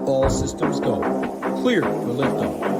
All systems go. Clear for liftoff.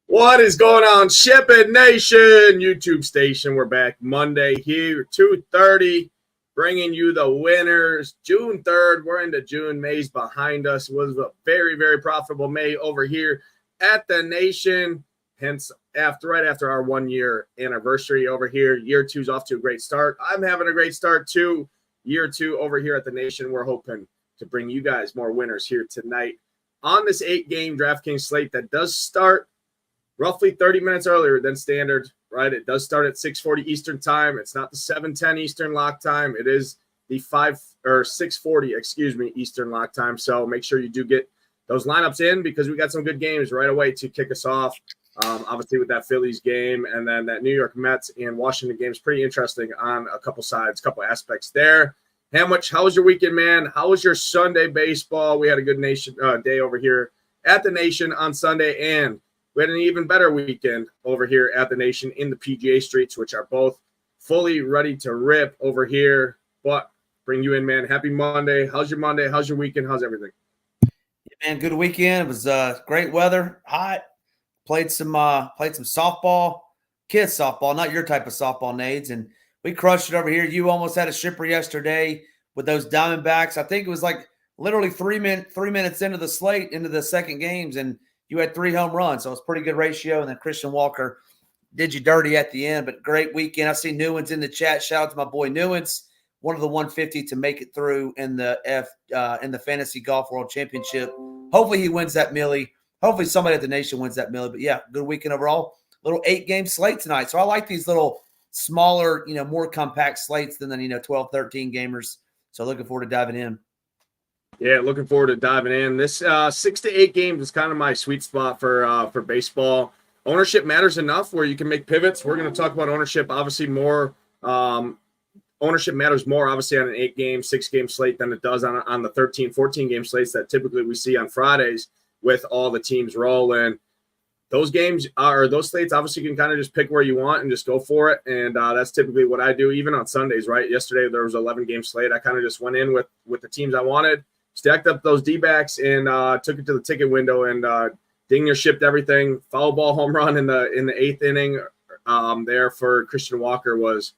What is going on, SHIPIT Nation YouTube station? We're back Monday here, 2:30, bringing you the winners. June 3rd, we're into June. May's behind us. It was a very, very profitable May over here at the Nation. Hence, right after our 1-year anniversary over here, year two's off to a great start. I'm having a great start too. Year two over here at the Nation. We're hoping to bring you guys more winners here tonight on this 8-game DraftKings slate that does start roughly 30 minutes earlier than standard, right? It does start at 6:40 Eastern time. It's not the 7:10 Eastern lock time. It is the 6:40, Eastern lock time. So make sure you do get those lineups in because we got some good games right away to kick us off. Obviously with that Phillies game and then that New York Mets and Washington game is pretty interesting on a couple sides, couple aspects there. Hamwich, how was your weekend, man? How was your Sunday baseball? We had a good nation day over here at the Nation on Sunday, and we had an even better weekend over here at the Nation in the PGA streets, which are both fully ready to rip over here. But bring you in, man. Happy Monday. How's your Monday? How's your weekend? How's everything? Yeah, man, good weekend. It was great weather, hot. Played some softball, kids softball, not your type of softball, Nades, and we crushed it over here. You almost had a shipper yesterday with those Diamondbacks. I think it was like literally 3 minutes into the slate, into the second games, and you had 3 home runs, so it was a pretty good ratio. And then Christian Walker did you dirty at the end, but great weekend. I see Newens in the chat. Shout out to my boy Newens, one of the 150 to make it through in the Fantasy Golf World Championship. Hopefully he wins that millie. Hopefully somebody at the Nation wins that millie. But yeah, good weekend overall. Little 8-game slate tonight. So I like these little smaller, more compact slates than 12, 13 gamers. So looking forward to diving in. Yeah, looking forward to diving in. This 6 to 8 games is kind of my sweet spot for baseball. Ownership matters enough where you can make pivots. We're going to talk about ownership, obviously more. Ownership matters more, obviously, on an 8-game, 6-game slate than it does on the 13, 14-game slates that typically we see on Fridays with all the teams rolling. Those games are those slates. Obviously, you can kind of just pick where you want and just go for it, and that's typically what I do. Even on Sundays, right? Yesterday there was an 11-game slate. I kind of just went in with the teams I wanted. Stacked up those D-backs and took it to the ticket window and Dingner shipped everything. Foul ball home run in the 8th inning there for Christian Walker was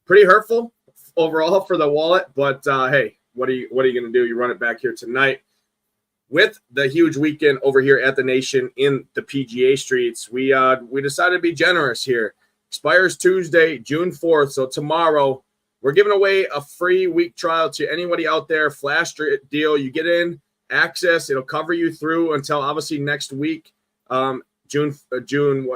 pretty hurtful overall for the wallet. But hey, what are you going to do? You run it back here tonight with the huge weekend over here at the Nation in the PGA streets. We decided to be generous here. Expires Tuesday, June 4th, so tomorrow. We're giving away a free week trial to anybody out there. Flash deal. You get in access. It'll cover you through until obviously next week. June.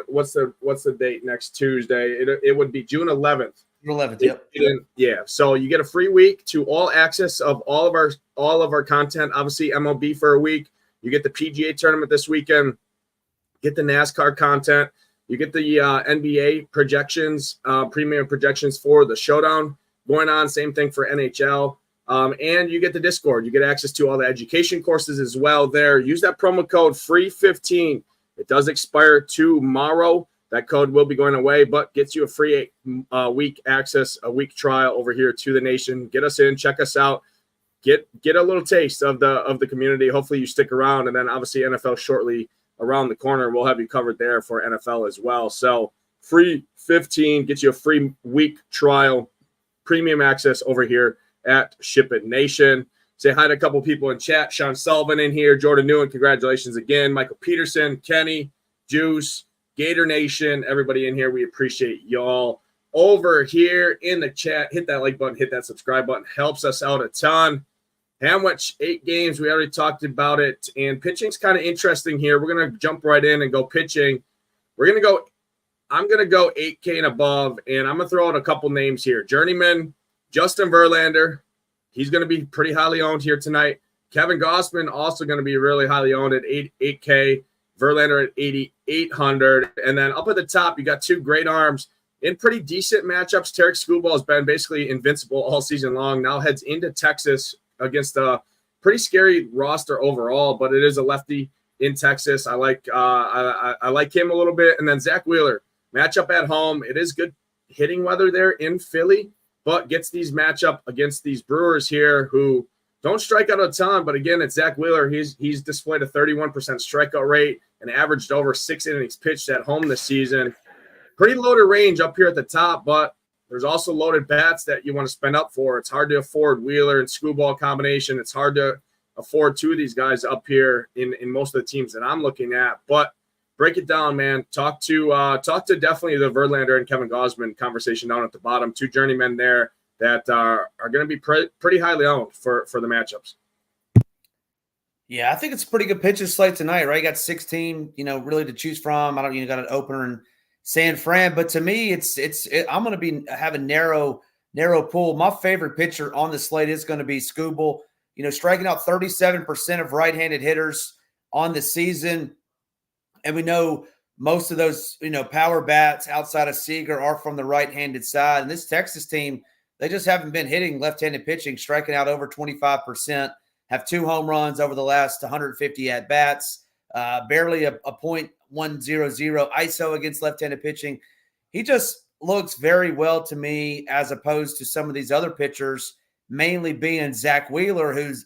What's the date next Tuesday? It would be June 11th. June 11th. Yep. Yeah. So you get a free week to all access of all of our content. Obviously MLB for a week. You get the PGA tournament this weekend. Get the NASCAR content. You get the NBA projections, premium projections for the showdown going on. Same thing for NHL. And you get the Discord. You get access to all the education courses as well there. Use that promo code FREE15. It does expire tomorrow. That code will be going away, but gets you a free week access, a week trial over here to the Nation. Get us in, check us out, get a little taste of the community. Hopefully you stick around, and then obviously NFL shortly around the corner. We'll have you covered there for NFL as well. So free 15 gets you a free week trial, premium access over here at SHIPIT Nation. Say hi to a couple people in chat. Sean Sullivan in here. Jordan Newen, congratulations again. Michael Peterson, Kenny, Juice, Gator Nation, everybody in here. We appreciate y'all over here in the chat. Hit that like button, hit that subscribe button. Helps us out a ton. Hamwich, 8 games. We already talked about it. And pitching's kind of interesting here. We're going to jump right in and go pitching. I'm going to go 8K and above, and I'm going to throw out a couple names here. Journeyman, Justin Verlander. He's going to be pretty highly owned here tonight. Kevin Gossman also going to be really highly owned at 8K. Verlander at 8,800. And then up at the top, you got two great arms in pretty decent matchups. Tarek Skubal has been basically invincible all season long. Now heads into Texas against a pretty scary roster overall, but it is a lefty in Texas. I like him a little bit. And then Zach Wheeler, matchup at home. It is good hitting weather there in Philly, but gets these matchup against these Brewers here who don't strike out a ton. But again, it's Zach Wheeler. He's displayed a 31% strikeout rate and averaged over 6 innings pitched at home this season. Pretty loaded range up here at the top, but there's also loaded bats that you want to spend up for. It's hard to afford Wheeler and Skubal combination. It's hard to afford two of these guys up here in most of the teams that I'm looking at. But break it down, man. Talk to definitely the Verlander and Kevin Gausman conversation down at the bottom. Two journeymen there that are going to be pretty highly owned for the matchups. Yeah, I think it's a pretty good pitching slate tonight, right? You got 16, really to choose from. Got an opener in San Fran, but to me, I'm going to have a narrow pool. My favorite pitcher on the slate is going to be Skubal. Striking out 37% of right-handed hitters on the season, and we know most of those power bats outside of Seager are from the right-handed side. And this Texas team, they just haven't been hitting left-handed pitching, striking out over 25%. Have 2 home runs over the last 150 at bats. Barely a .100 ISO against left-handed pitching. He just looks very well to me as opposed to some of these other pitchers, mainly being Zach Wheeler, who's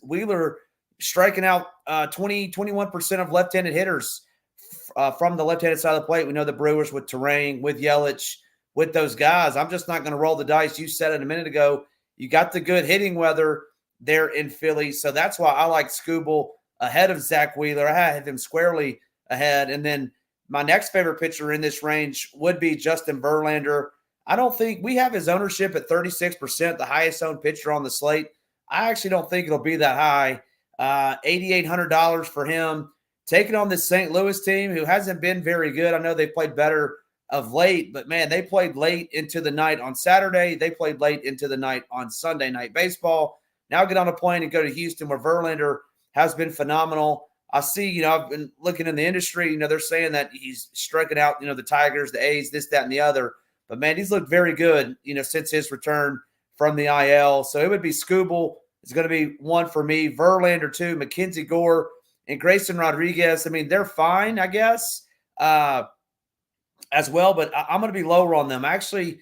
striking out 21% of left-handed hitters from the left-handed side of the plate. We know the Brewers with Terrain, with Yelich, with those guys. I'm just not going to roll the dice. You said it a minute ago. You got the good hitting weather there in Philly, so that's why I like Skubal ahead of Zach Wheeler. I have him squarely ahead. And then my next favorite pitcher in this range would be Justin Verlander. I don't think we have his ownership at 36%, the highest owned pitcher on the slate. I actually don't think it'll be that high. $8,800 for him. Taking on this St. Louis team who hasn't been very good. I know they played better of late, but man, they played late into the night on Saturday. They played late into the night on Sunday Night Baseball. Now get on a plane and go to Houston, where Verlander has been phenomenal. I see, I've been looking in the industry, they're saying that he's striking out, the Tigers, the A's, this, that, and the other. But, man, he's looked very good, since his return from the IL. So it would be Skubal. It's going to be one for me. Verlander, 2, Mackenzie Gore, and Grayson Rodriguez. I mean, they're fine, I guess, as well. But I'm going to be lower on them. I actually,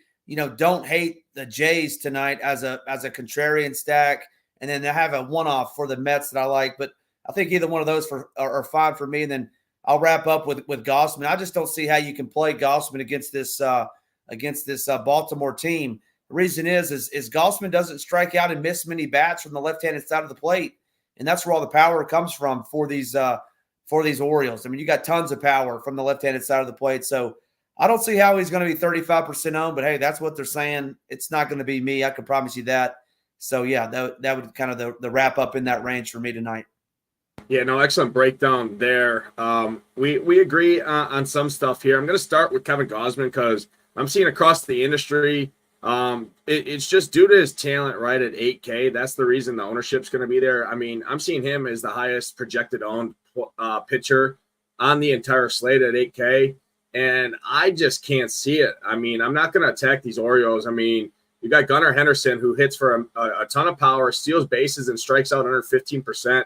don't hate the Jays tonight as a contrarian stack. And then they have a one-off for the Mets that I like. But I think either one of those are fine for me. And then I'll wrap up with Gausman. I just don't see how you can play Gausman against this Baltimore team. The reason is Gausman doesn't strike out and miss many bats from the left-handed side of the plate. And that's where all the power comes from for these Orioles. I mean, you got tons of power from the left-handed side of the plate. So I don't see how he's going to be 35% owned, but hey, that's what they're saying. It's not going to be me. I can promise you that. So, yeah, that would kind of the wrap up in that range for me tonight. Yeah, no, excellent breakdown there. We agree on some stuff here. I'm going to start with Kevin Gausman because I'm seeing across the industry, it's just due to his talent, right, at 8K. That's the reason the ownership's going to be there. I mean, I'm seeing him as the highest projected owned pitcher on the entire slate at 8K, and I just can't see it. I mean, I'm not going to attack these Orioles. I mean, you got Gunnar Henderson, who hits for a ton of power, steals bases, and strikes out under 15%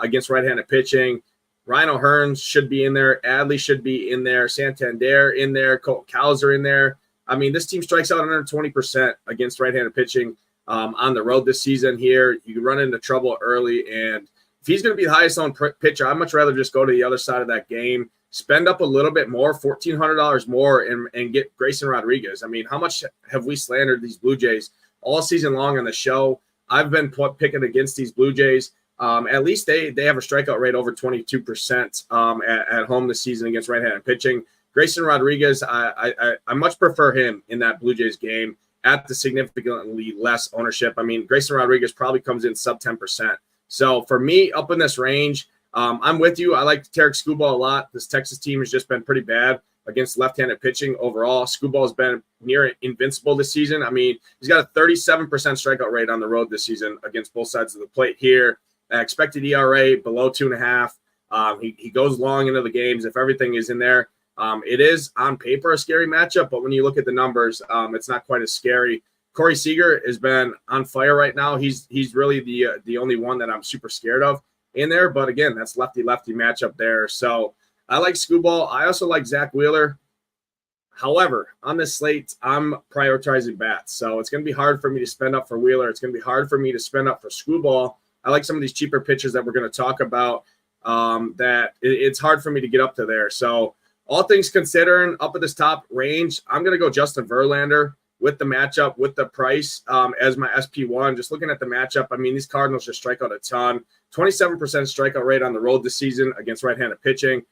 against right-handed pitching. Ryan O'Hearn should be in there. Adley should be in there. Santander in there. Colt Cowser in there. I mean, this team strikes out under 20% against right-handed pitching on the road this season here. You run into trouble early, and if he's going to be the highest owned pitcher, I'd much rather just go to the other side of that game, spend up a little bit more, $1,400 more, and get Grayson Rodriguez. I mean, how much have we slandered these Blue Jays all season long on the show? I've been picking against these Blue Jays. At least they have a strikeout rate over 22% at home this season against right-handed pitching. Grayson Rodriguez, I much prefer him in that Blue Jays game at the significantly less ownership. I mean, Grayson Rodriguez probably comes in sub 10%. So for me, up in this range, I'm with you. I like Tarek Skubal a lot. This Texas team has just been pretty bad against left-handed pitching overall. Skubal has been near invincible this season. I mean, he's got a 37% strikeout rate on the road this season against both sides of the plate here. Expected ERA below 2.5. He goes long into the games if everything is in there. It is on paper a scary matchup, but when you look at the numbers, it's not quite as scary. Corey Seager has been on fire right now. He's really the only one that I'm super scared of in there. But again, that's lefty-lefty matchup there. So I like Scooball. I also like Zach Wheeler. However, on this slate, I'm prioritizing bats. So it's going to be hard for me to spend up for Wheeler. It's going to be hard for me to spend up for Scooball. I like some of these cheaper pitchers that we're going to talk about it's hard for me to get up to there. So all things considering, up at this top range, I'm going to go Justin Verlander with the matchup, with the price as my SP1. Just looking at the matchup, I mean, these Cardinals just strike out a ton. 27% strikeout rate on the road this season against right-handed pitching.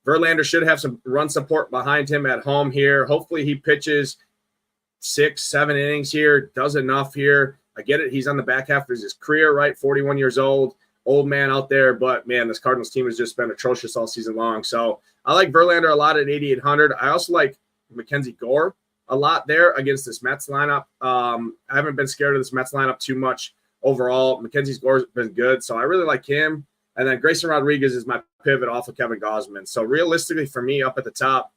Verlander should have some run support behind him at home here. Hopefully he pitches 6-7 innings here, does enough here. I get it. He's on the back half of his career, right? 41 years old man out there. But, man, this Cardinals team has just been atrocious all season long. So I like Verlander a lot at 8,800. I also like Mackenzie Gore a lot there against this Mets lineup. I haven't been scared of this Mets lineup too much overall. Mackenzie Gore's been good, so I really like him. And then Grayson Rodriguez is my pivot off of Kevin Gausman. So realistically for me up at the top,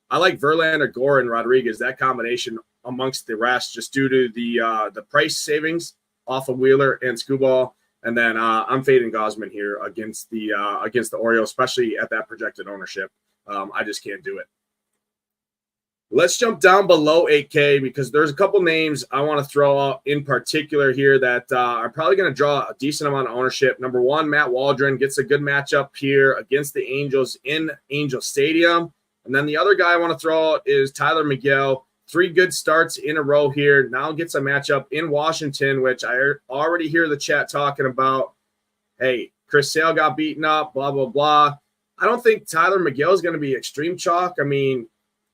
I like Verlander, Gore, and Rodriguez, that combination amongst the rest, just due to the price savings off of Wheeler and Scooball. And then I'm fading Gausman here against the Orioles, especially at that projected ownership. I just can't do it. Let's jump down below 8K because there's a couple names I want to throw out in particular here that are probably going to draw a decent amount of ownership. Number one, Matt Waldron gets a good matchup here against the Angels in Angel Stadium. And then the other guy I want to throw out is Tyler Miguel. 3 good starts in a row here. Now gets a matchup in Washington, which I already hear the chat talking about. Hey, Chris Sale got beaten up, blah, blah, blah. I don't think Tyler Miguel is going to be extreme chalk. I mean,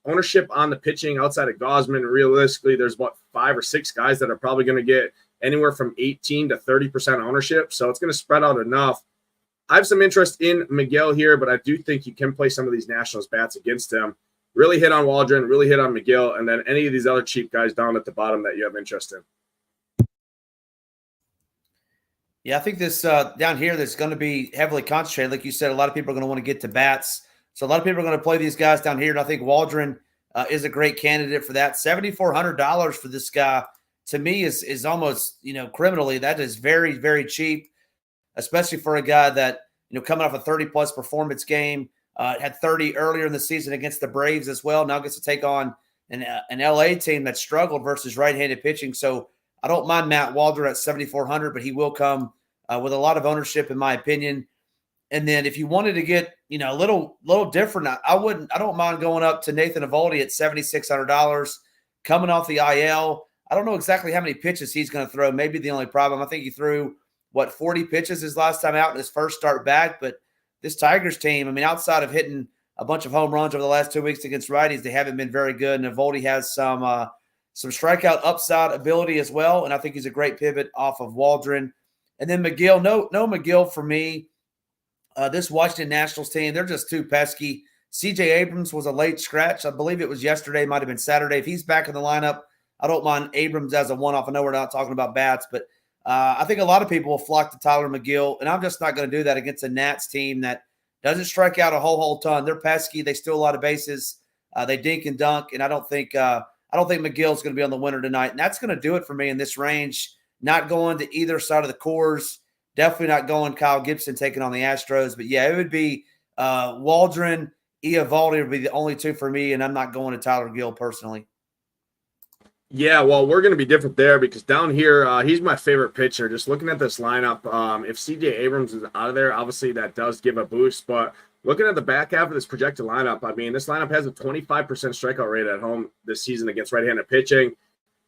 ownership on the pitching outside of Gausman, realistically, there's what 5 or 6 guys that are probably going to get anywhere from 18 to 30% ownership. So it's going to spread out enough. I have some interest in Miguel here, but I do think you can play some of these Nationals bats against him. Really hit on Waldron, really hit on Miguel, and then any of these other cheap guys down at the bottom that you have interest in. Yeah, I think this down here that's going to be heavily concentrated. Like you said, a lot of people are going to want to get to bats. So a lot of people are going to play these guys down here, and I think Waldron is a great candidate for that. $7,400 for this guy, to me, is almost, criminally. That is very, very cheap, especially for a guy that, coming off a 30-plus performance game, had 30 earlier in the season against the Braves as well. Now gets to take on an LA team that struggled versus right-handed pitching. So I don't mind Matt Waldron at 7,400, but he will come with a lot of ownership, in my opinion. And then if you wanted to get, a little different, I don't mind going up to Nathan Eovaldi at $7,600 coming off the IL. I don't know exactly how many pitches he's going to throw. Maybe the only problem, I think he threw 40 pitches his last time out in his first start back. But this Tigers team, I mean, outside of hitting a bunch of home runs over the last 2 weeks against righties, they haven't been very good. And Eovaldi has some strikeout upside ability as well. And I think he's a great pivot off of Waldron. And then Miguel, no Miguel for me. This Washington Nationals team, they're just too pesky. C.J. Abrams was a late scratch. I believe it was yesterday, might have been Saturday. If he's back in the lineup, I don't mind Abrams as a one-off. I know we're not talking about bats, but I think a lot of people will flock to Tyler McGill, and I'm just not going to do that against a Nats team that doesn't strike out a whole ton. They're pesky. They steal a lot of bases. They dink and dunk, and I don't think McGill's going to be on the winner tonight. And that's going to do it for me in this range. Not going to either side of the cores. Definitely not going Kyle Gibson taking on the Astros. But, yeah, it would be Waldron, Eovaldi would be the only two for me, and I'm not going to Tyler Gill personally. Yeah, well, we're going to be different there because down here, he's my favorite pitcher. Just looking at this lineup, if C.J. Abrams is out of there, obviously that does give a boost. But looking at the back half of this projected lineup, I mean, this lineup has a 25% strikeout rate at home this season against right-handed pitching.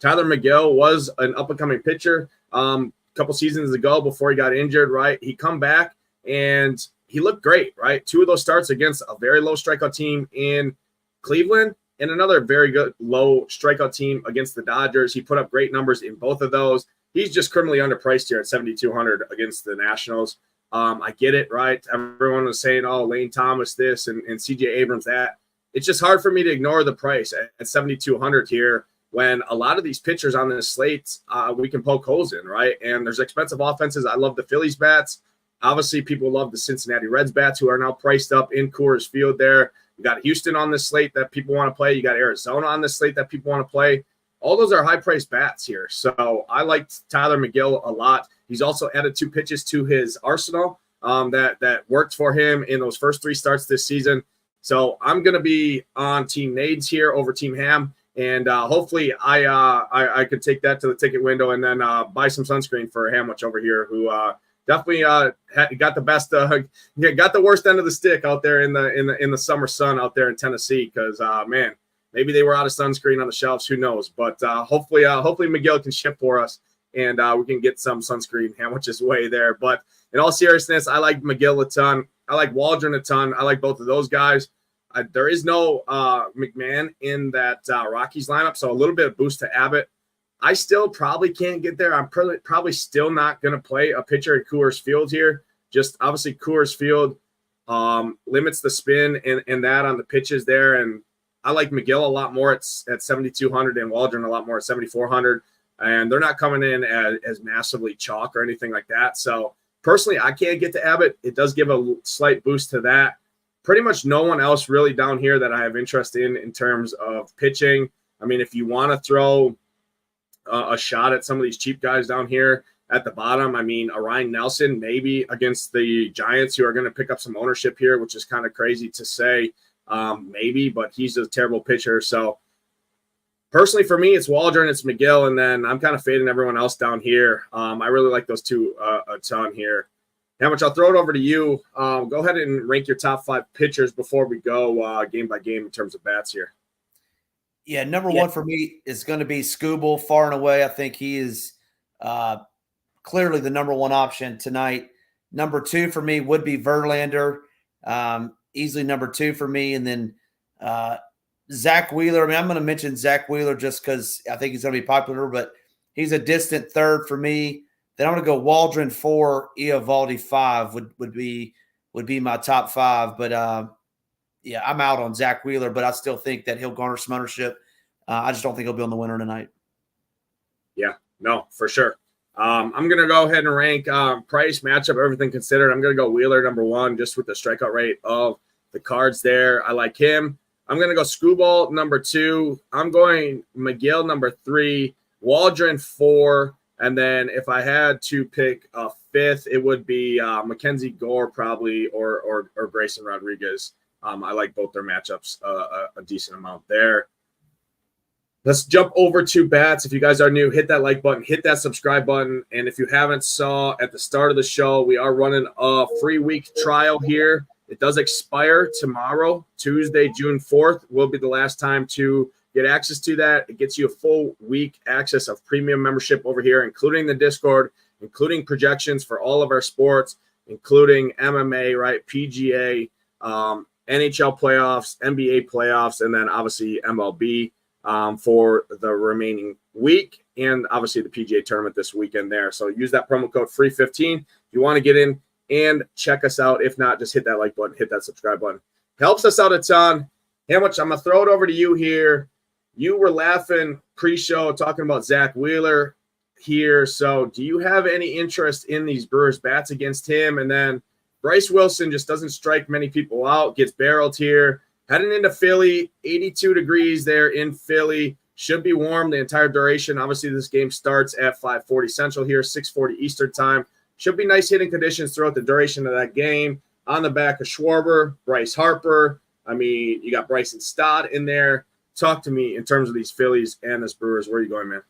Tyler McGill was an up-and-coming pitcher a couple seasons ago before he got injured, right? He come back, and he looked great, right? 2 of those starts against a very low strikeout team in Cleveland and another very good low strikeout team against the Dodgers. He put up great numbers in both of those. He's just criminally underpriced here at $7,200 against the Nationals. I get it, right? Everyone was saying, oh, Lane Thomas this and C.J. Abrams that. It's just hard for me to ignore the price at $7,200 here when a lot of these pitchers on this slate we can poke holes in, right? And there's expensive offenses. I love the Phillies bats. Obviously, people love the Cincinnati Reds bats who are now priced up in Coors Field there. You got Houston on this slate that people want to play. You got Arizona on this slate that people want to play. All those are high-priced bats here. So I liked Tyler McGill a lot. He's also added 2 pitches to his arsenal that worked for him in those first 3 starts this season. So I'm going to be on Team Nades here over Team Ham. And hopefully I could take that to the ticket window and then buy some sunscreen for Hamwich over here, who definitely got the best, got the worst end of the stick out there in the summer sun out there in Tennessee. Because man, maybe they were out of sunscreen on the shelves. Who knows? But hopefully McGill can ship for us and we can get some sunscreen Hamwich's way there. But in all seriousness, I like McGill a ton. I like Waldron a ton. I like both of those guys. There is no McMahon in that Rockies lineup, so a little bit of boost to Abbott. I still probably can't get there. I'm probably still not going to play a pitcher at Coors Field here. Just obviously Coors Field limits the spin and that on the pitches there. And I like McGill a lot more at 7,200 and Waldron a lot more at 7,400. And they're not coming in as massively chalk or anything like that. So personally, I can't get to Abbott. It does give a slight boost to that. Pretty much no one else really down here that I have interest in terms of pitching. I mean, if you want to throw a shot at some of these cheap guys down here at the bottom, I mean, Ryan Nelson maybe against the Giants, who are going to pick up some ownership here, which is kind of crazy to say, maybe, but he's a terrible pitcher. So personally, for me, it's Waldron, it's McGill, and then I'm kind of fading everyone else down here. I really like those 2 a ton here. How much? I'll throw it over to you. Go ahead and rank your top 5 pitchers before we go game by game in terms of bats here. Yeah, number 1 for me is going to be Skubal, far and away. I think he is clearly the number 1 option tonight. Number 2 for me would be Verlander, easily number 2 for me. And then Zach Wheeler. I mean, I'm going to mention Zach Wheeler just because I think he's going to be popular, but he's a distant 3rd for me. Then I'm going to go Waldron 4, Eovaldi 5 would be my top 5. But yeah, I'm out on Zach Wheeler, but I still think that he'll garner some ownership. I just don't think he'll be on the winner tonight. Yeah, no, for sure. I'm going to go ahead and rank price, matchup, everything considered. I'm going to go Wheeler number 1 just with the strikeout rate of the cards there. I like him. I'm going to go Skubal number 2. I'm going McGill number 3, Waldron 4. And then if I had to pick a 5th, it would be Mackenzie Gore probably or Grayson Rodriguez. I like both their matchups a decent amount there. Let's jump over to bats. If you guys are new, hit that like button, hit that subscribe button. And if you haven't saw at the start of the show, we are running a free week trial here. It does expire tomorrow, Tuesday, June 4th will be the last time to get access to that. It gets you a full week access of premium membership over here, including the Discord, including projections for all of our sports, including MMA, right? PGA, NHL playoffs, NBA playoffs, and then obviously MLB for the remaining week, and obviously the PGA tournament this weekend there. So use that promo code FREE15 if you want to get in and check us out. If not, just hit that like button, hit that subscribe button. Helps us out a ton. How much? I'm going to throw it over to you here. You were laughing pre-show talking about Zach Wheeler here. So do you have any interest in these Brewers bats against him? And then Bryce Wilson just doesn't strike many people out, gets barreled here. Heading into Philly, 82 degrees there in Philly. Should be warm the entire duration. Obviously, this game starts at 5:40 Central here, 6:40 Eastern time. Should be nice hitting conditions throughout the duration of that game. On the back of Schwarber, Bryce Harper. I mean, you got Bryson Stott in there. Talk to me in terms of these Phillies and this Brewers. Where are you going, man?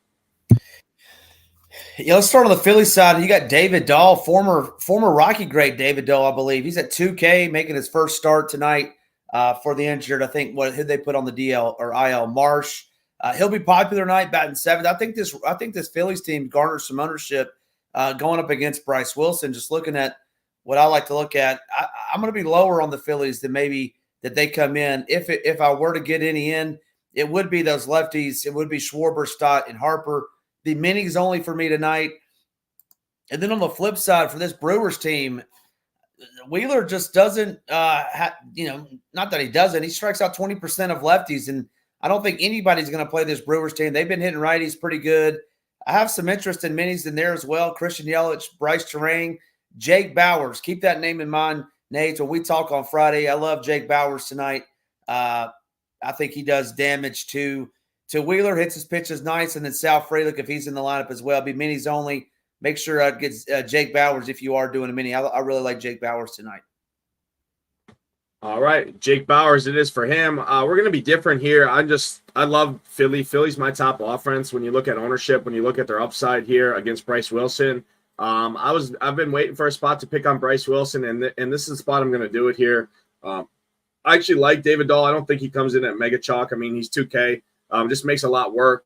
Yeah, let's start on the Philly side. You got David Dahl, former Rocky great David Dahl, I believe. He's at 2K, making his first start tonight for the injured. I think who they put on the DL or IL Marsh. He'll be popular tonight, batting 7th. I think this Phillies team garners some ownership going up against Bryce Wilson. Just looking at what I like to look at, I'm going to be lower on the Phillies than maybe that they come in. If I were to get any in, it would be those lefties. It would be Schwarber, Stott, and Harper. The minis only for me tonight. And then on the flip side for this Brewers team, Wheeler just doesn't, not that he doesn't. He strikes out 20% of lefties, and I don't think anybody's going to play this Brewers team. They've been hitting righties pretty good. I have some interest in minis in there as well. Christian Yelich, Bryce Terang, Jake Bowers. Keep that name in mind, Nate, when we talk on Friday. I love Jake Bowers tonight. I think he does damage to Wheeler, hits his pitches nice, and then Sal Frelick, if he's in the lineup as well. Be minis only. Make sure I get Jake Bowers if you are doing a mini. I really like Jake Bowers tonight. All right, Jake Bowers, it is for him. We're going to be different here. I love Philly. Philly's my top offense. When you look at ownership, when you look at their upside here against Bryce Wilson, I've been waiting for a spot to pick on Bryce Wilson, and this is the spot I'm going to do it here. I actually like David Dahl. I don't think he comes in at mega chalk. I mean, he's 2K. Just makes a lot work.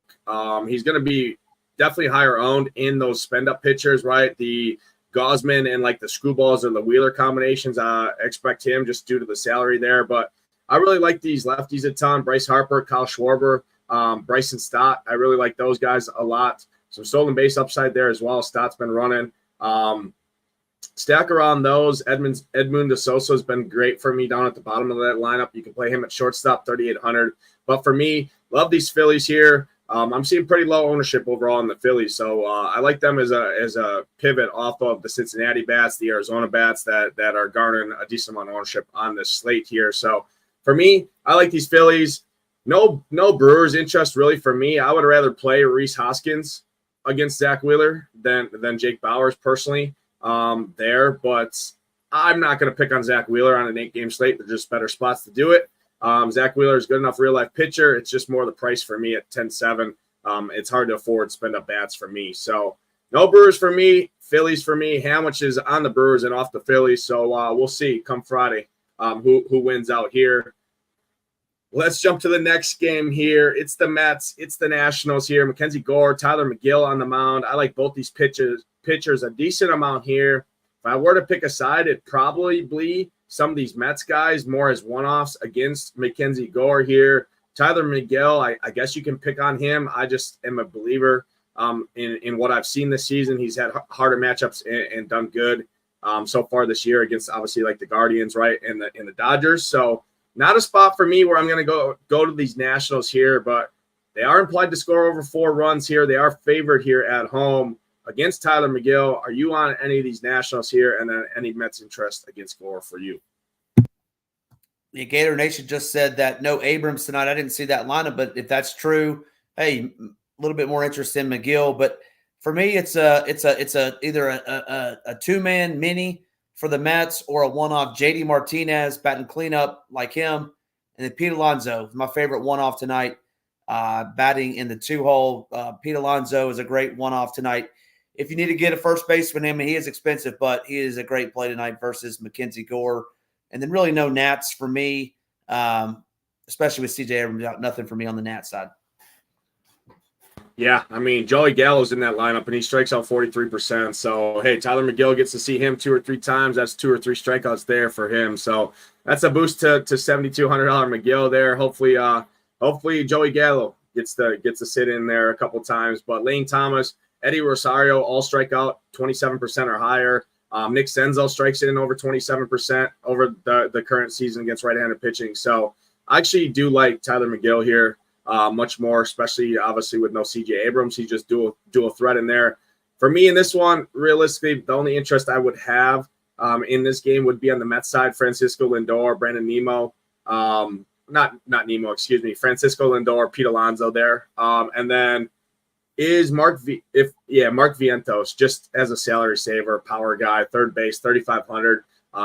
He's going to be definitely higher owned in those spend up pitchers, right? The Gosman and like the Screwballs or the Wheeler combinations. I expect him just due to the salary there. But I really like these lefties a ton. Bryce Harper, Kyle Schwarber, Bryson Stott. I really like those guys a lot. Some stolen base upside there as well. Stott's been running. Stack around those. Edmund DeSosa has been great for me down at the bottom of that lineup. You can play him at shortstop, 3,800. But for me, love these Phillies here. I'm seeing pretty low ownership overall in the Phillies, so I like them as a pivot off of the Cincinnati bats, the Arizona bats that are garnering a decent amount of ownership on this slate here. So for me, I like these Phillies. No Brewers interest really for me. I would rather play Rhys Hoskins against Zach Wheeler than Jake Bowers personally there, but I'm not going to pick on Zach Wheeler on an 8-game slate. There's just better spots to do it. Zach Wheeler is good enough real-life pitcher. It's just more the price for me at 10-7. It's hard to afford spend up bats for me. So no Brewers for me, Phillies for me. Hamwich is on the Brewers and off the Phillies. So we'll see come Friday who wins out here. Let's jump to the next game here. It's the Mets. It's the Nationals here. Mackenzie Gore, Tyler McGill on the mound. I like both these pitchers a decent amount here. If I were to pick a side, it'd probably be some of these Mets guys more as one-offs against Mackenzie Gore here. Tyler McGill, I guess you can pick on him. I just am a believer in what I've seen this season. He's had harder matchups and done good so far this year against obviously like the Guardians, right, and the Dodgers. So not a spot for me where I'm going to go to these Nationals here, but they are implied to score over 4 runs here. They are favored here at home against Tyler McGill. Are you on any of these Nationals here, and then any Mets interest against Gore for you? The Gator Nation just said that no Abrams tonight. I didn't see that lineup, but if that's true, hey, a little bit more interest in McGill. But for me, it's either a 2-man mini for the Mets or a one-off. JD Martinez batting cleanup like him, and then Pete Alonso, my favorite one-off tonight, batting in the 2-hole. Pete Alonso is a great one-off tonight. If you need to get a first baseman, I mean, he is expensive, but he is a great play tonight versus Mackenzie Gore. And then really no Nats for me, especially with CJ Abrams out. Nothing for me on the Nats side. Yeah, I mean, Joey Gallo's in that lineup, and he strikes out 43%. So, hey, Tyler McGill gets to see him 2 or 3 times. That's 2 or 3 strikeouts there for him. So that's a boost to $7,200 McGill there. Hopefully Joey Gallo gets to sit in there a couple times. But Lane Thomas, Eddie Rosario all strike out 27% or higher. Nick Senzel strikes in over 27% over the current season against right-handed pitching. So I actually do like Tyler McGill here much more, especially obviously with no CJ Abrams. He's just dual threat in there. For me in this one, realistically, the only interest I would have in this game would be on the Mets side. Francisco Lindor, Brandon Nimmo, not Nimmo, excuse me, Francisco Lindor, Pete Alonso there, and then is Mark Vientos just as a salary saver, power guy, third base, 3,500.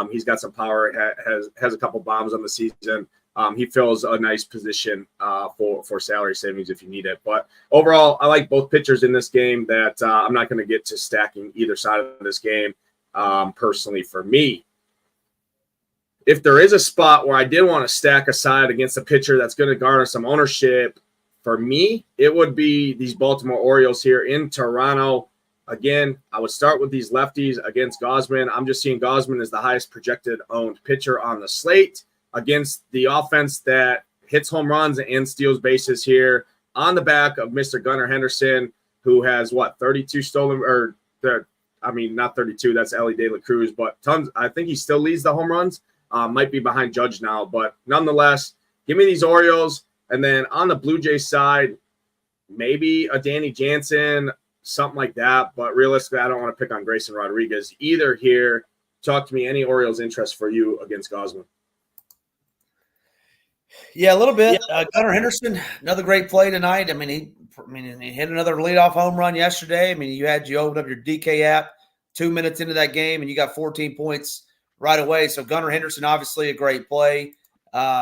He's got some power, has a couple bombs on the season. He fills a nice position for salary savings if you need it. But overall, I like both pitchers in this game that I'm not going to get to stacking either side of this game personally for me. If there is a spot where I did want to stack a side against a pitcher that's going to garner some ownership, for me, it would be these Baltimore Orioles here in Toronto. Again, I would start with these lefties against Gosman. I'm just seeing Gosman as the highest projected owned pitcher on the slate against the offense that hits home runs and steals bases here on the back of Mr. Gunnar Henderson, who has 32 stolen not 32. That's Ellie De La Cruz, but tons. I think he still leads the home runs. Might be behind Judge now, but nonetheless, give me these Orioles. And then on the Blue Jays side, maybe a Danny Jansen, something like that. But realistically, I don't want to pick on Grayson Rodriguez either here. Talk to me. Any Orioles interest for you against Gausman? Yeah, a little bit. Gunnar Henderson, another great play tonight. I mean, he hit another leadoff home run yesterday. I mean, you opened up your DK app 2 minutes into that game, and you got 14 points right away. So Gunnar Henderson, obviously a great play.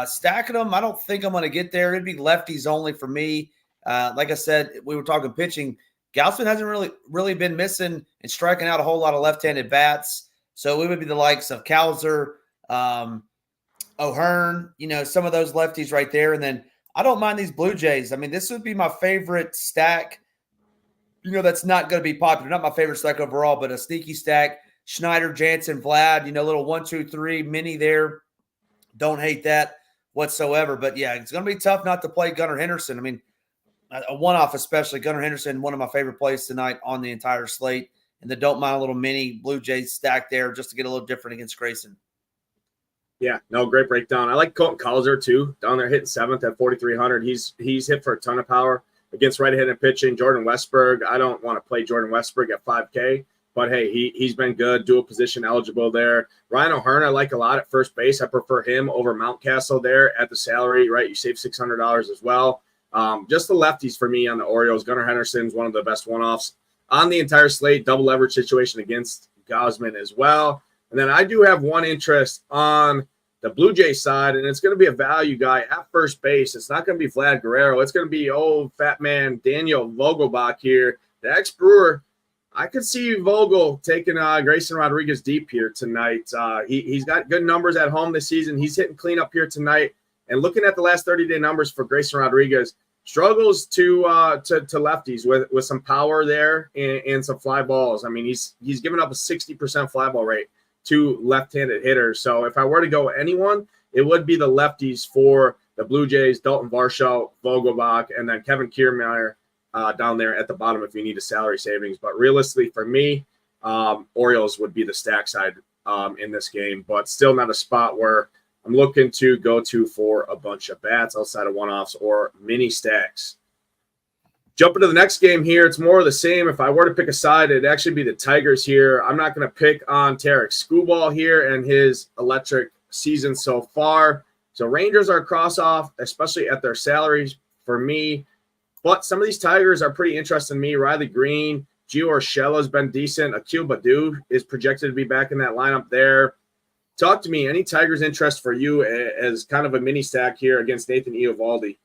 Stacking them, I don't think I'm going to get there. It'd be lefties only for me. Like I said, we were talking pitching. Gausman hasn't really been missing and striking out a whole lot of left-handed bats. So it would be the likes of Cowser, O'Hearn, some of those lefties right there. And then I don't mind these Blue Jays. I mean, this would be my favorite stack. That's not going to be popular. Not my favorite stack overall, but a sneaky stack. Schneider, Jansen, Vlad, little 1, 2, 3 mini there. Don't hate that whatsoever. But, yeah, it's going to be tough not to play Gunnar Henderson. I mean, a one-off especially. Gunnar Henderson, one of my favorite plays tonight on the entire slate. And then don't mind a little mini Blue Jays stack there just to get a little different against Grayson. Yeah, no, great breakdown. I like Colton Cowser too, down there hitting 7th at 4,300. He's hit for a ton of power against right-handed pitching. Jordan Westberg, I don't want to play Jordan Westberg at 5K, but hey, he's been good, dual position eligible there. Ryan O'Hearn, I like a lot at first base. I prefer him over Mountcastle there at the salary, right? You save $600 as well. Just the lefties for me on the Orioles. Gunnar Henderson's one of the best one-offs on the entire slate. Double leverage situation against Gausman as well. And then I do have one interest on the Blue Jays side, and it's going to be a value guy at first base. It's not going to be Vlad Guerrero. It's going to be old fat man Daniel Vogelbach here, the ex-Brewer. I could see Vogel taking Grayson Rodriguez deep here tonight. He's got good numbers at home this season. He's hitting cleanup here tonight. And looking at the last 30-day numbers for Grayson Rodriguez, struggles to lefties with some power there and some fly balls. I mean, he's given up a 60% fly ball rate to left-handed hitters. So if I were to go anyone, it would be the lefties for the Blue Jays, Dalton Varsho, Vogelbach, and then Kevin Kiermaier down there at the bottom if you need a salary savings. But realistically for me, Orioles would be the stack side in this game, but still not a spot where I'm looking to go to for a bunch of bats outside of one-offs or mini stacks. Jumping to the next game here, it's more of the same. If I were to pick a side, it'd actually be the Tigers here. I'm not going to pick on Tarek Skubal here and his electric season so far. So Rangers are cross-off, especially at their salaries for me. But some of these Tigers are pretty interesting to me. Riley Green, Gio Urshela has been decent. Akil Baddoo is projected to be back in that lineup there. Talk to me. Any Tigers interest for you as kind of a mini stack here against Nathan Eovaldi?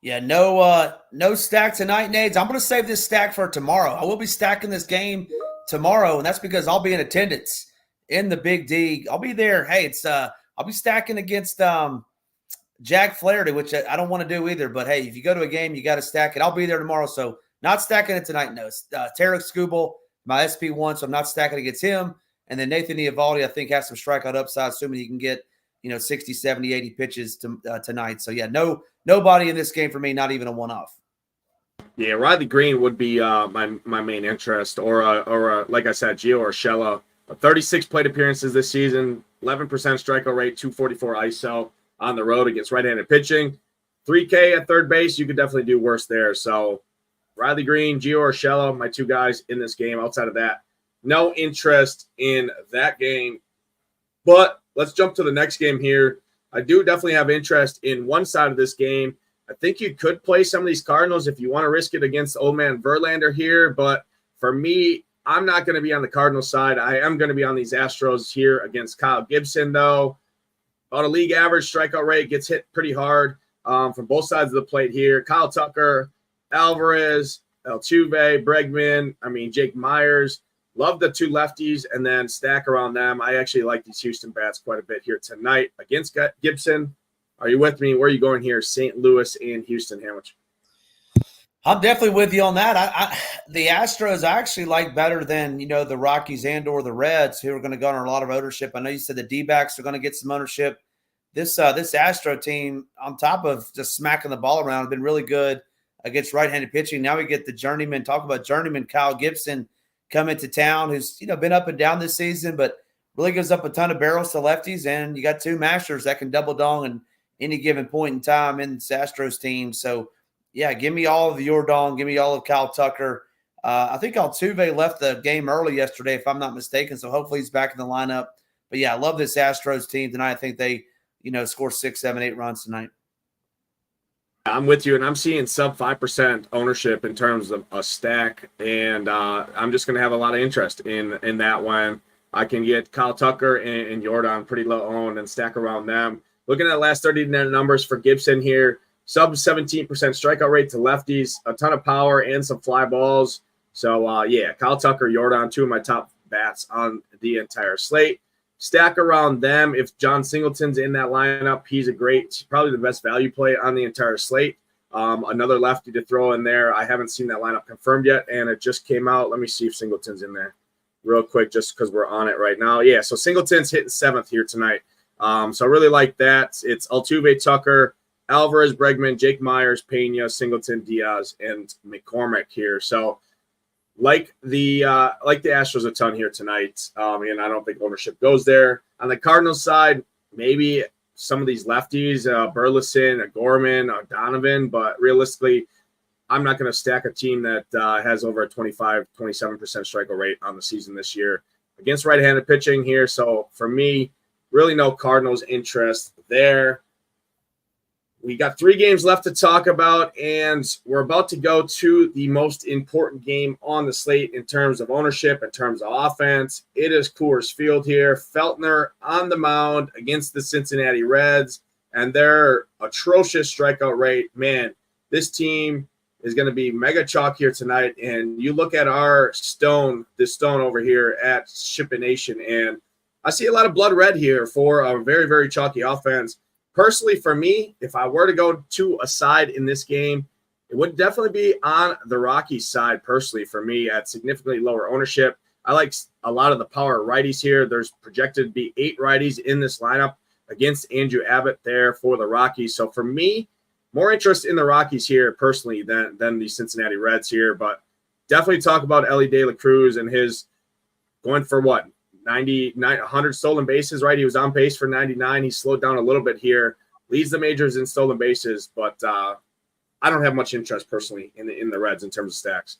Yeah, no stack tonight, Nades. I'm going to save this stack for tomorrow. I will be stacking this game tomorrow, and that's because I'll be in attendance in the Big D. I'll be there. Hey, I'll be stacking against Jack Flaherty, which I don't want to do either. But hey, if you go to a game, you got to stack it. I'll be there tomorrow, so not stacking it tonight. No, Tarek Skubal, my SP1, so I'm not stacking against him. And then Nathan Eovaldi, I think, has some strikeout upside, assuming he can get 60, 70, 80 pitches tonight. So yeah, nobody in this game for me, not even a one-off. Yeah, Riley Green would be my main interest, or like I said, Gio Urshela. 36 plate appearances this season, 11% strikeout rate, 244 ISO on the road against right-handed pitching. 3K at third base, you could definitely do worse there. So Riley Green, Gio Urshela, my two guys in this game. Outside of that, no interest in that game. But let's jump to the next game here. I do definitely have interest in one side of this game. I think you could play some of these Cardinals if you want to risk it against old man Verlander here. But for me, I'm not going to be on the Cardinals side. I am going to be on these Astros here against Kyle Gibson, though. About a league average strikeout rate, gets hit pretty hard from both sides of the plate here. Kyle Tucker, Alvarez, Altuve, Bregman, Jake Myers. Love the two lefties and then stack around them. I actually like these Houston bats quite a bit here tonight against Gibson. Are you with me? Where are you going here? St. Louis and Houston, Hamwich. I'm definitely with you on that. The Astros I actually like better than, the Rockies and or the Reds, who are going to garner a lot of ownership. I know you said the D-backs are going to get some ownership. This Astro team, on top of just smacking the ball around, has been really good against right-handed pitching. Now we get the journeyman. Talk about journeyman Kyle Gibson come into town, who's been up and down this season, but really gives up a ton of barrels to lefties. And you got two masters that can double dong in any given point in time in this Astros team. So Yeah, give me all of the Jordan. Give me all of Kyle Tucker. I think Altuve left the game early yesterday, if I'm not mistaken. So hopefully he's back in the lineup. But yeah, I love this Astros team tonight. I think they, score 6, 7, 8 runs tonight. I'm with you, and I'm seeing sub 5% ownership in terms of a stack, and I'm just going to have a lot of interest in that one. I can get Kyle Tucker and Jordan pretty low owned and stack around them. Looking at last 30 numbers for Gibson here, sub 17% strikeout rate to lefties, a ton of power and some fly balls. So, Kyle Tucker, Jordan, two of my top bats on the entire slate. Stack around them. If John Singleton's in that lineup, he's probably the best value play on the entire slate. Another lefty to throw in there. I haven't seen that lineup confirmed yet, and it just came out. Let me see if Singleton's in there real quick, just because we're on it right now. Yeah, so Singleton's hitting 7th here tonight. So I really like that. It's Altuve, Tucker, Alvarez, Bregman, Jake Myers, Pena, Singleton, Diaz, and McCormick here. So like the Astros a ton here tonight, and I don't think ownership goes there. On the Cardinals side, maybe some of these lefties, Burleson, Gorman, Donovan, but realistically, I'm not going to stack a team that has over a 25, 27% strikeout rate on the season this year against right-handed pitching here. So for me, really no Cardinals interest there. We got 3 games left to talk about, and we're about to go to the most important game on the slate in terms of ownership, in terms of offense. It is Coors Field here. Feltner on the mound against the Cincinnati Reds, and their atrocious strikeout rate. Man, this team is going to be mega chalk here tonight, and you look at our stone over here at SHIPIT Nation, and I see a lot of blood red here for a very, very chalky offense. Personally, for me, if I were to go to a side in this game, it would definitely be on the Rockies side, personally, for me, at significantly lower ownership. I like a lot of the power righties here. There's projected to be 8 righties in this lineup against Andrew Abbott there for the Rockies. So for me, more interest in the Rockies here, personally, than the Cincinnati Reds here. But definitely talk about Ellie De La Cruz and his going for what? 100 stolen bases, right? He was on pace for 99. He slowed down a little bit here, leads the majors in stolen bases, but I don't have much interest personally in the Reds in terms of stacks.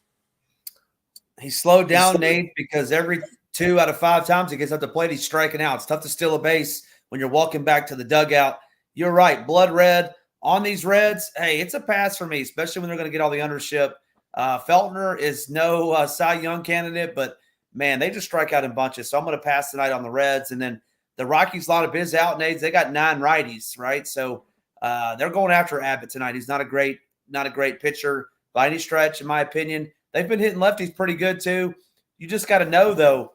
He slowed down, Nate, because every 2 out of 5 times he gets up the plate, he's striking out. It's tough to steal a base when you're walking back to the dugout. You're right, blood red on these Reds. Hey, it's a pass for me, especially when they're going to get all the ownership. Feltner is no Cy Young candidate, but man, they just strike out in bunches. So I'm going to pass tonight on the Reds. And then the Rockies lineup is out, Nades. They got 9 righties, right? So they're going after Abbott tonight. He's not a great pitcher by any stretch, in my opinion. They've been hitting lefties pretty good too. You just got to know, though,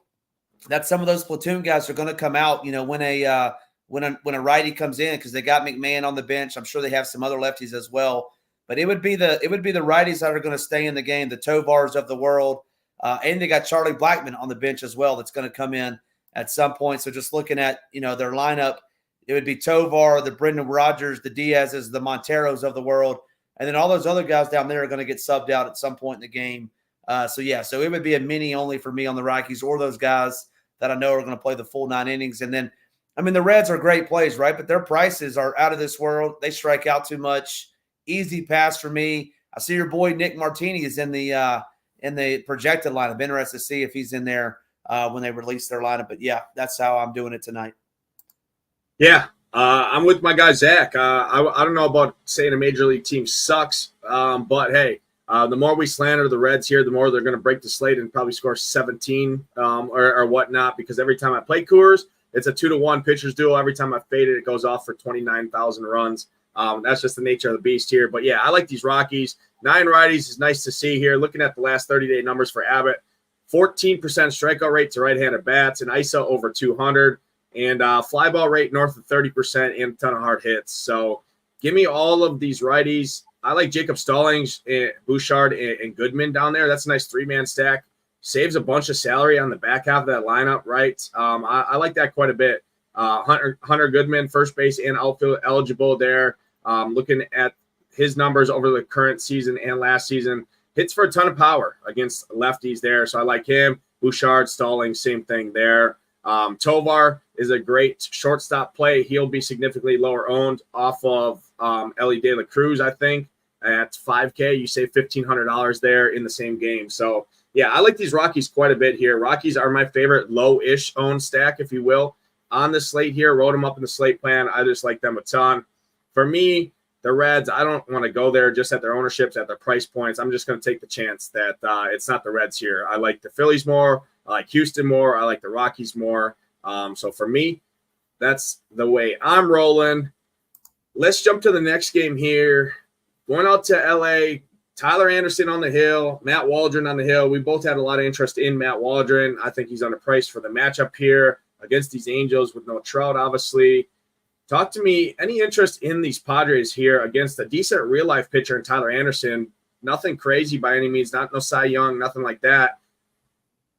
that some of those platoon guys are going to come out, when a righty comes in, because they got McMahon on the bench. I'm sure they have some other lefties as well. But it would be the righties that are going to stay in the game, the Tovars of the world. And they got Charlie Blackmon on the bench as well that's going to come in at some point. So just looking at, their lineup, it would be Tovar, the Brendan Rodgers, the Diaz's, the Monteros of the world. And then all those other guys down there are going to get subbed out at some point in the game. So it would be a mini only for me on the Rockies, or those guys that I know are going to play the full 9 innings. And then, the Reds are great plays, right? But their prices are out of this world. They strike out too much. Easy pass for me. I see your boy Nick Martini is in the projected lineup. I'm interested to see if he's in there when they release their lineup. But, yeah, that's how I'm doing it tonight. Yeah, I'm with my guy, Zach. I don't know about saying a major league team sucks, but, hey, the more we slander the Reds here, the more they're going to break the slate and probably score 17 or whatnot, because every time I play Coors, it's a 2-1 pitchers duel. Every time I fade it, it goes off for 29,000 runs. That's just the nature of the beast here. But, yeah, I like these Rockies. 9 righties is nice to see here. Looking at the last 30-day numbers for Abbott, 14% strikeout rate to right-handed bats, an ISO over 200, and fly ball rate north of 30% and a ton of hard hits. So give me all of these righties. I like Jacob Stallings, Bouchard, and Goodman down there. That's a nice 3-man stack. Saves a bunch of salary on the back half of that lineup, right? I like that quite a bit. Hunter Goodman, first base and outfield eligible there. Looking at his numbers over the current season and last season, hits for a ton of power against lefties there. So I like him. Bouchard, Stallings, same thing there. Tovar is a great shortstop play. He'll be significantly lower owned off of Ellie De La Cruz, I think. at 5K. You save $1,500 there in the same game. So, yeah, I like these Rockies quite a bit here. Rockies are my favorite low-ish owned stack, if you will, on the slate here. Wrote them up in the slate plan. I just like them a ton. For me, the Reds, I don't want to go there just at their ownerships, at their price points. I'm just going to take the chance that it's not the Reds here. I like the Phillies more. I like Houston more. I like the Rockies more. So for me, that's the way I'm rolling. Let's jump to the next game here. Going out to L.A., Tyler Anderson on the hill, Matt Waldron on the hill. We both had a lot of interest in Matt Waldron. I think he's underpriced for the matchup here against these Angels with no Trout, obviously. Talk to me, any interest in these Padres here against a decent real-life pitcher in Tyler Anderson? Nothing crazy by any means, no Cy Young, nothing like that.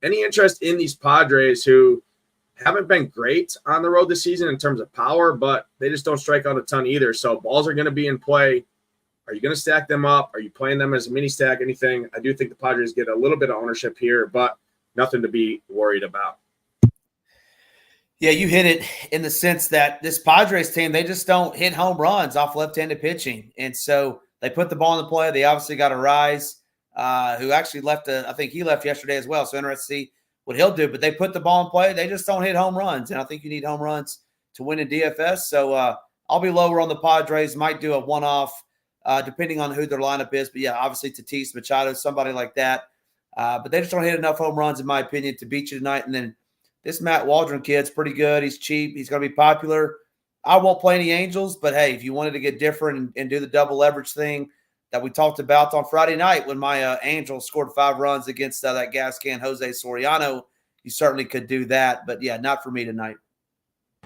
Any interest in these Padres who haven't been great on the road this season in terms of power, but they just don't strike out a ton either. So balls are going to be in play. Are you going to stack them up? Are you playing them as a mini stack? Anything? I do think the Padres get a little bit of ownership here, but nothing to be worried about. Yeah, you hit it in the sense that this Padres team, they just don't hit home runs off left-handed pitching. And so they put the ball in the play. They obviously got a Rise, who actually left, I think he left yesterday as well. So interesting to see what he'll do. But they put the ball in play. They just don't hit home runs. And I think you need home runs to win in DFS. So I'll be lower on the Padres. Might do a one-off, depending on who their lineup is. But, yeah, obviously Tatis, Machado, somebody like that. But they just don't hit enough home runs, in my opinion, to beat you tonight. And then this Matt Waldron kid's pretty good. He's cheap. He's going to be popular. I won't play any Angels, but, hey, if you wanted to get different and do the double leverage thing that we talked about on Friday night when my Angels scored 5 runs against that gas can Jose Soriano, you certainly could do that. But, yeah, not for me tonight.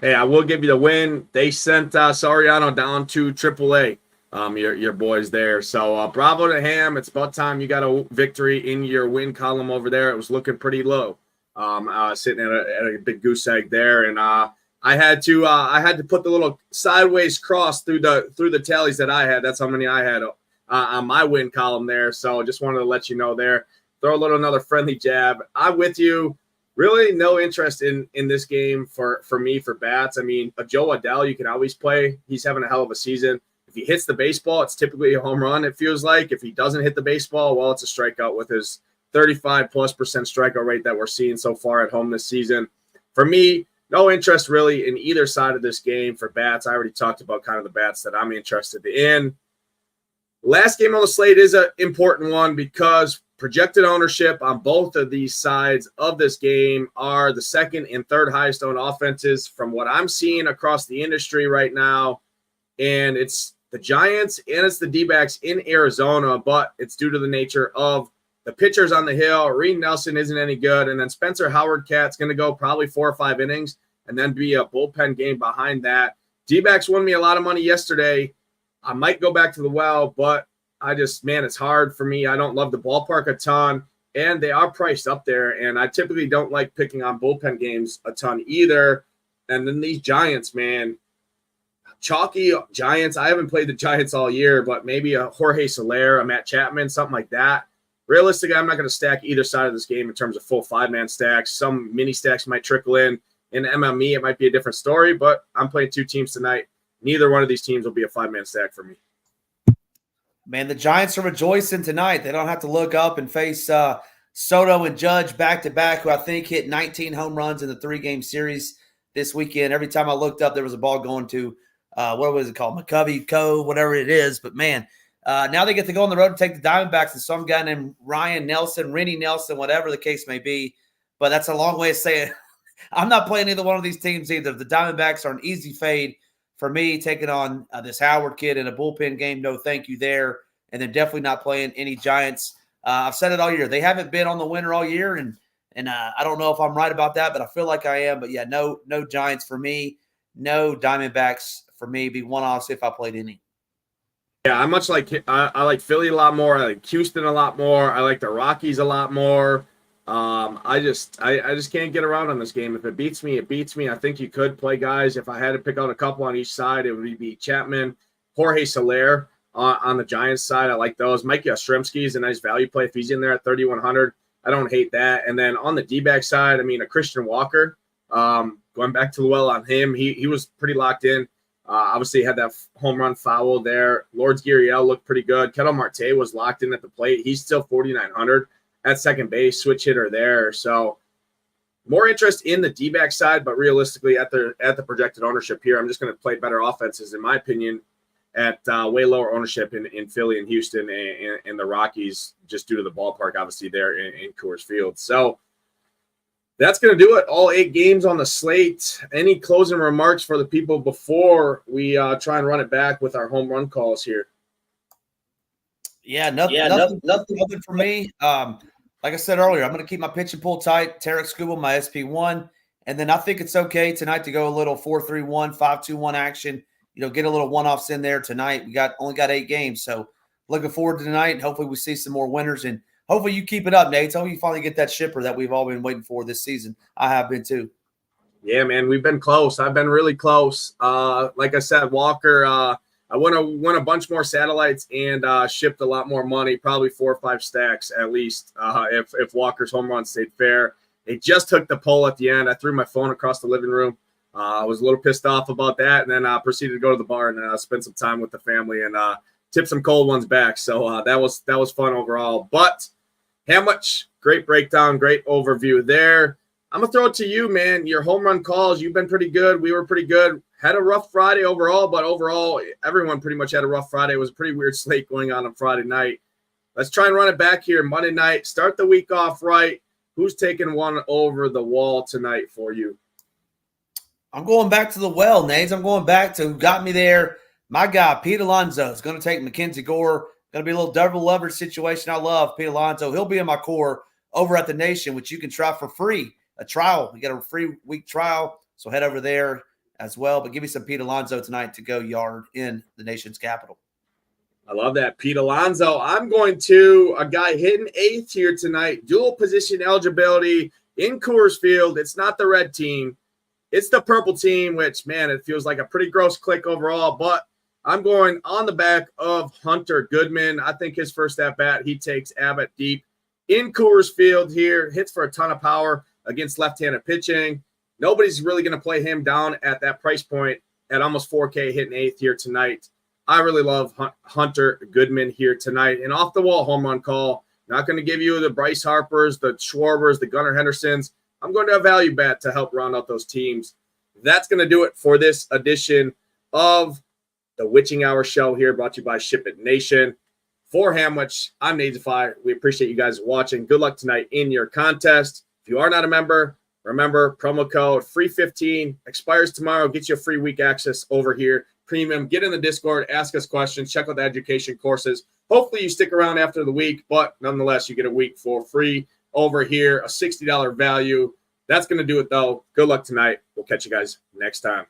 Hey, I will give you the win. They sent Soriano down to AAA. Your boys there. So bravo to him. It's about time you got a victory in your win column over there. It was looking pretty low. Sitting at a big goose egg there, and I had to put the little sideways cross through the tallies that I had. That's how many I had on my win column there. So just wanted to let you know there. Throw another friendly jab. I'm with you. Really no interest in this game for me for bats. I mean, a Joe Adele you can always play. He's having a hell of a season. If he hits the baseball, it's typically a home run, it feels like. If he doesn't hit the baseball, well, it's a strikeout with his 35+% strikeout rate that we're seeing so far at home this season. For me, no interest really in either side of this game for bats. I already talked about kind of the bats that I'm interested in. Last game on the slate is an important one because projected ownership on both of these sides of this game are the second and third highest owned offenses from what I'm seeing across the industry right now. And it's the Giants and it's the D-backs in Arizona, but it's due to the nature of the pitchers on the hill. Reed Nelson isn't any good. And then Spencer Howard Cat's going to go probably 4 or 5 innings and then be a bullpen game behind that. D-backs won me a lot of money yesterday. I might go back to the well, but it's hard for me. I don't love the ballpark a ton, and they are priced up there. And I typically don't like picking on bullpen games a ton either. And then these Giants, man, chalky Giants. I haven't played the Giants all year, but maybe a Jorge Soler, a Matt Chapman, something like that. Realistically, I'm not going to stack either side of this game in terms of full 5-man stacks. Some mini stacks might trickle in. In MLB, it might be a different story, but I'm playing 2 teams tonight. Neither one of these teams will be a 5-man stack for me. Man, the Giants are rejoicing tonight. They don't have to look up and face Soto and Judge back-to-back, who I think hit 19 home runs in the 3-game series this weekend. Every time I looked up, there was a ball going to, what was it called, McCovey Cove, whatever it is. But, man, now they get to go on the road and take the Diamondbacks and some guy named Rennie Nelson, whatever the case may be. But that's a long way of saying I'm not playing either one of these teams either. The Diamondbacks are an easy fade for me, taking on this Howard kid in a bullpen game. No thank you there. And then definitely not playing any Giants. I've said it all year. They haven't been on the winner all year, and I don't know if I'm right about that, but I feel like I am. But, yeah, no Giants for me. No Diamondbacks for me. Be one-offs if I played any. Yeah, I like Philly a lot more. I like Houston a lot more. I like the Rockies a lot more. I just can't get around on this game. If it beats me, it beats me. I think you could play guys. If I had to pick out a couple on each side, it would be Chapman, Jorge Soler on the Giants side. I like those. Mike Yastrzemski is a nice value play if he's in there at 3,100. I don't hate that. And then on the D-back side, I mean, a Christian Walker, going back to the well on him, he was pretty locked in Obviously, had that home run foul there. Lourdes Gurriel looked pretty good. Ketel Marte was locked in at the plate. He's still 4,900 at second base, switch hitter there. So more interest in the D-back side, but realistically at the projected ownership here, I'm just going to play better offenses, in my opinion, at way lower ownership in Philly and Houston and the Rockies, just due to the ballpark, obviously, there in Coors Field. So that's going to do it. All 8 games on the slate. Any closing remarks for the people before we try and run it back with our home run calls here? Yeah, nothing for me. Like I said earlier, I'm going to keep my pitch and pull tight. Tarek Skubal, my SP1. And then I think it's okay tonight to go a little 4-3-1, 5-2-1 action. Get a little one-offs in there tonight. We only got 8 games. So looking forward to tonight. Hopefully we see some more winners. And hopefully you keep it up, Nate. Hopefully you finally get that shipper that we've all been waiting for this season. I have been too. Yeah, man, we've been close. I've been really close. Like I said, Walker, I want to win a bunch more satellites and shipped a lot more money, probably 4 or 5 stacks at least, if Walker's home run stayed fair. They just took the poll at the end. I threw my phone across the living room. I was a little pissed off about that, and then I proceeded to go to the bar and spend some time with the family and tip some cold ones back. So that was fun overall. But how much? Great breakdown, great overview there. I'm going to throw it to you, man. Your home run calls, you've been pretty good. We were pretty good. Had a rough Friday overall, but overall, everyone pretty much had a rough Friday. It was a pretty weird slate going on Friday night. Let's try and run it back here Monday night. Start the week off right. Who's taking one over the wall tonight for you? I'm going back to the well, Nades. I'm going back to who got me there. My guy, Pete Alonso, is going to take Mackenzie Gore. Going to be a little double leverage situation. I love Pete Alonso. He'll be in my core over at the Nation, which you can try for free. A trial. You get a free week trial. So head over there as well. But give me some Pete Alonso tonight to go yard in the nation's capital. I love that. Pete Alonso. I'm going to a guy hitting 8th here tonight. Dual position eligibility in Coors Field. It's not the red team. It's the purple team, which, man, it feels like a pretty gross click overall. But I'm going on the back of Hunter Goodman. I think his first at-bat, he takes Abbott deep in Coors Field here. Hits for a ton of power against left-handed pitching. Nobody's really going to play him down at that price point at almost 4K hitting 8th here tonight. I really love Hunter Goodman here tonight. And off-the-wall home run call. Not going to give you the Bryce Harpers, the Schwarbers, the Gunnar Hendersons. I'm going to a value bet to help round out those teams. That's going to do it for this edition of the Witching Hour Show here, brought to you by SHIPIT Nation. For Hamwich, I'm Nadesify. We appreciate you guys watching. Good luck tonight in your contest. If you are not a member, remember, promo code FREE15 expires tomorrow. Gets you a free week access over here. Premium. Get in the Discord. Ask us questions. Check out the education courses. Hopefully you stick around after the week, but nonetheless, you get a week for free over here. A $60 value. That's going to do it, though. Good luck tonight. We'll catch you guys next time.